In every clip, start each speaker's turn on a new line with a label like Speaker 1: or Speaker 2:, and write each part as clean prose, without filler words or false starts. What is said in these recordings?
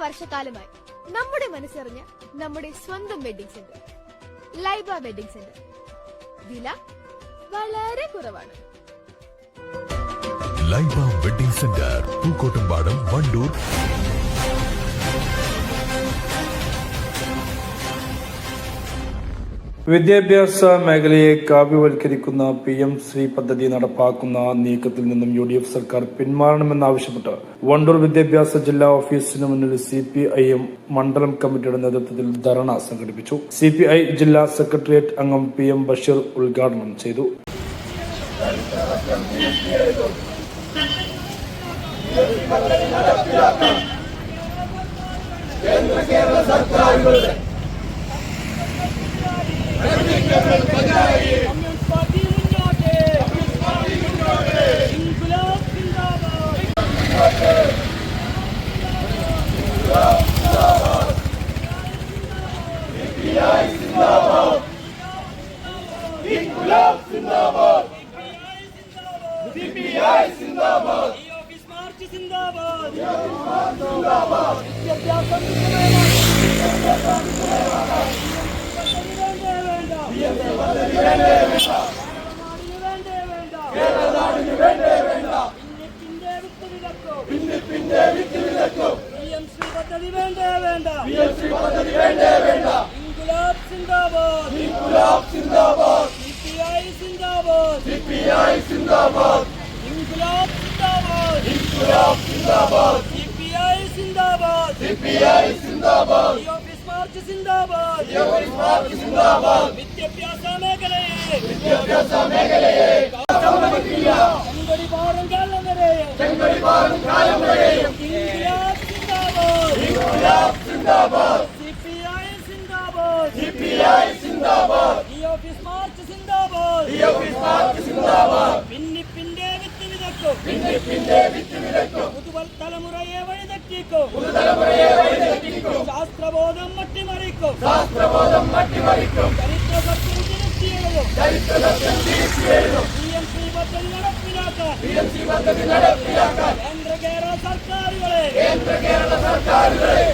Speaker 1: വർഷക്കാലമായി നമ്മുടെ മനസ്സറിഞ്ഞ നമ്മുടെ സ്വന്തം wedding centre Laiba wedding centre. വില വളരെ കുറവാണ്.
Speaker 2: Laiba wedding centre, Pookkottumpadam, Wandoor.
Speaker 3: വിദ്യാഭ്യാസ മേഖലയെ കാവ്യവൽക്കരിക്കുന്ന PM-ശ്രീ പദ്ധതി നടപ്പാക്കുന്ന നീക്കത്തിൽ നിന്നും UDF സർക്കാർ പിന്മാറണമെന്നാവശ്യപ്പെട്ട് വണ്ടൂർ വിദ്യാഭ്യാസ ജില്ലാ ഓഫീസിന് മുന്നിൽ CPIM മണ്ഡലം കമ്മിറ്റിയുടെ നേതൃത്വത്തിൽ ധർണ സംഘടിപ്പിച്ചു. CPI ജില്ലാ സെക്രട്ടേറിയറ്റ് അംഗം PM ബഷീർ ഉദ്ഘാടനം ചെയ്തു.
Speaker 4: ശാസ്ത്രബോധം മട്ടിമറിക്കും പദ്ധതി നടപ്പിലാക്കാൻ കേന്ദ്ര കേരള സർക്കാരുകളെ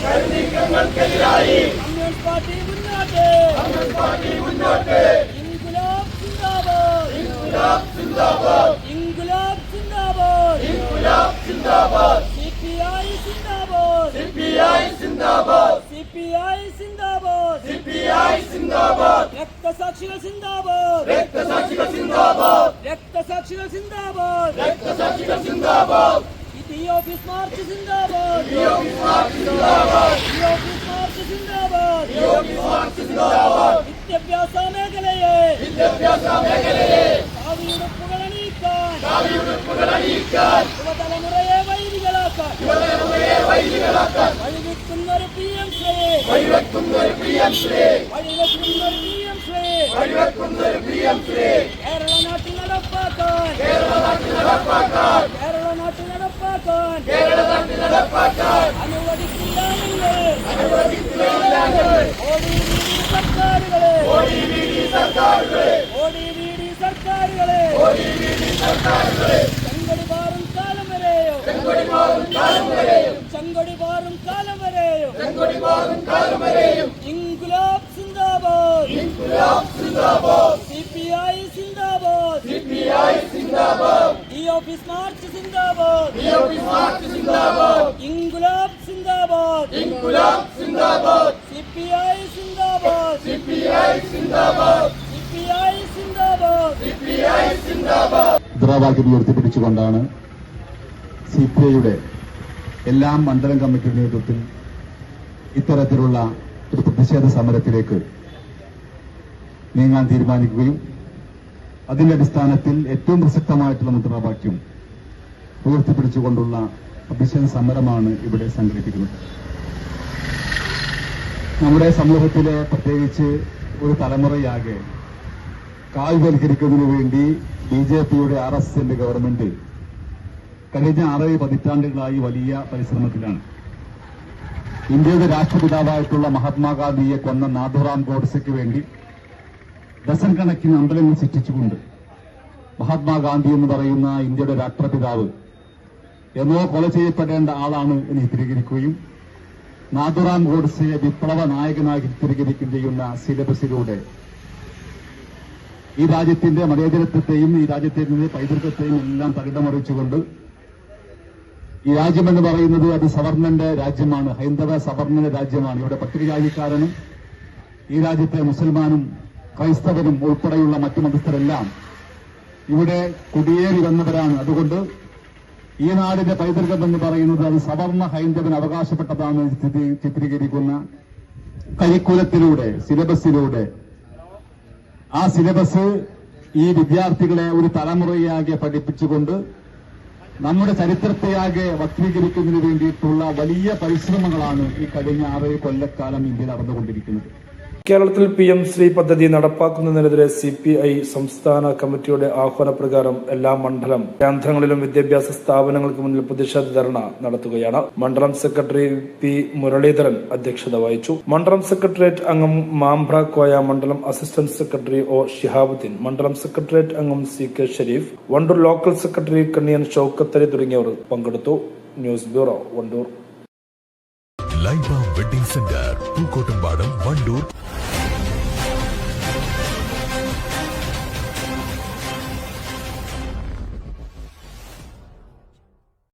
Speaker 4: കരിനീക്കങ്ങൾക്കെതിരായി കമ്മ്യൂണിസ്റ്റ് പാർട്ടി മുന്നോട്ട്. ഇൻകുലാബ് സിന്ദാബാദ്. CPI സിന്ദാബാദ്. രക്തസാക്ഷികൾ സിന്ദാബാദ്. ഓഫീസ് മാർച്ച് സിന്ദാബാദ്. വിദ്യാഭ്യാസ മേഖലയെ കാവിയുടുപ്പുകൾ അണിയിക്കാൻ യുവതലമുറയെ വൈദികളാക്കാൻ വഴിവെക്കുന്നൊരു PM-ശ്രീ കേരള നാട്ടിൽ നടപ്പാക്കാൻ അനുവദിക്കില്ല ODVD സർക്കാരുകളെ ചെങ്കടി പാറും കാലം വരെയും ഇൻകുലാബ് സിന്ദാബാദ്. CPI സിന്ദാബാദ്. ഓഫീസ് മാർച്ച് സിന്ദാബാദ്. ഇൻകുലാബ് സിന്ദാബാദ്. CPI സിന്ദാബാദ്.
Speaker 5: മുദ്രാവാക്യം ഉയർത്തിപ്പിടിച്ചുകൊണ്ടാണ് CPIയുടെ എല്ലാ മണ്ഡലം കമ്മിറ്റിയുടെ നേതൃത്വത്തിൽ ഇത്തരത്തിലുള്ള ഒരു പ്രതിഷേധ സമരത്തിലേക്ക് നീങ്ങാൻ തീരുമാനിക്കുകയും അതിന്റെ അടിസ്ഥാനത്തിൽ ഏറ്റവും പ്രസക്തമായിട്ടുള്ള മുദ്രാവാക്യം ഉയർത്തിപ്പിടിച്ചുകൊണ്ടുള്ള പ്രതിഷേധ സമരമാണ് ഇവിടെ സംഘടിപ്പിക്കുന്നത്. നമ്മുടെ സമൂഹത്തിലെ പ്രത്യേകിച്ച് ഒരു തലമുറയാകെ കാവ്യവൽക്കരിക്കുന്നതിനു വേണ്ടി BJPയുടെ RSSന്റെ ഗവൺമെന്റ് കഴിഞ്ഞ 6 പതിറ്റാണ്ടുകളായി വലിയ പരിശ്രമത്തിലാണ്. ഇന്ത്യയുടെ രാഷ്ട്രപിതാവായിട്ടുള്ള മഹാത്മാഗാന്ധിയെ കൊന്ന നാഥുറാം ഗോഡ്സെക്ക് വേണ്ടി ഡസൻ കണക്കിന് അമ്പലങ്ങൾ സൃഷ്ടിച്ചുകൊണ്ട് മഹാത്മാഗാന്ധി എന്ന് പറയുന്ന ഇന്ത്യയുടെ രാഷ്ട്രപിതാവ് എന്നോ കൊല ചെയ്യപ്പെടേണ്ട ആളാണ് എന്ന് ചിത്രീകരിക്കുകയും നാഥുറാം ഗോഡ്സെയെ വിപ്ലവ നായകനായി ചിത്രീകരിക്കുകയും ചെയ്യുന്ന സിലബസിലൂടെ ഈ രാജ്യത്തിന്റെ മതേതരത്വത്തെയും ഈ രാജ്യത്തിന്റെ പൈതൃകത്തെയും എല്ലാം തകിടമറിച്ചുകൊണ്ട് ഈ രാജ്യമെന്ന് പറയുന്നത് അത് സവർണന്റെ രാജ്യമാണ്, ഹൈന്ദവ സവർണന്റെ രാജ്യമാണ്. ഇവിടെ പട്ടികജാതിക്കാരനും ഈ രാജ്യത്തെ മുസൽമാനും ക്രൈസ്തവനും ഉൾപ്പെടെയുള്ള മറ്റു മതസ്ഥരെല്ലാം ഇവിടെ കുടിയേറി വന്നവരാണ്. അതുകൊണ്ട് ഈ നാടിന്റെ പൈതൃകം എന്ന് പറയുന്നത് അത് സവർണ ഹൈന്ദവന് അവകാശപ്പെട്ടതാണ് ചിത്രീകരിക്കുന്ന കരിക്കുലത്തിലൂടെ, സിലബസിലൂടെ ആ സിലബസ് ഈ വിദ്യാർത്ഥികളെ ഒരു തലമുറയാകെ പഠിപ്പിച്ചുകൊണ്ട് നമ്മുടെ ചരിത്രത്തെയാകെ വക്രീകരിക്കുന്നതിന് വേണ്ടിയിട്ടുള്ള വലിയ പരിശ്രമങ്ങളാണ് ഈ കഴിഞ്ഞ 6 കൊല്ലക്കാലം ഇന്ത്യയിൽ നടന്നുകൊണ്ടിരിക്കുന്നത്.
Speaker 3: കേരളത്തിൽ PM ശ്രീ പദ്ധതി നടപ്പാക്കുന്നതിനെതിരെ CPI സംസ്ഥാന കമ്മിറ്റിയുടെ ആഹ്വാനപ്രകാരം എല്ലാ മണ്ഡലം കേന്ദ്രങ്ങളിലും വിദ്യാഭ്യാസ സ്ഥാപനങ്ങൾക്ക് മുന്നിൽ പ്രതിഷേധ ധർണ നടത്തുകയാണ്. മണ്ഡലം സെക്രട്ടറി P മുരളീധരൻ അധ്യക്ഷത വഹിച്ചു. മണ്ഡലം സെക്രട്ടേറിയറ്റ് അംഗം മാംബ്ര കോയ, മണ്ഡലം അസിസ്റ്റന്റ് സെക്രട്ടറി O ഷിഹാബുദ്ദീൻ, മണ്ഡലം സെക്രട്ടേറിയറ്റ് അംഗം CK Sharif, Wandoor local secretary Kanniyan Shoukathali തുടങ്ങിയവർ പങ്കെടുത്തു. News bureau, Wandoor.
Speaker 2: Laiba wedding centre Pookkottumpadam Wandoor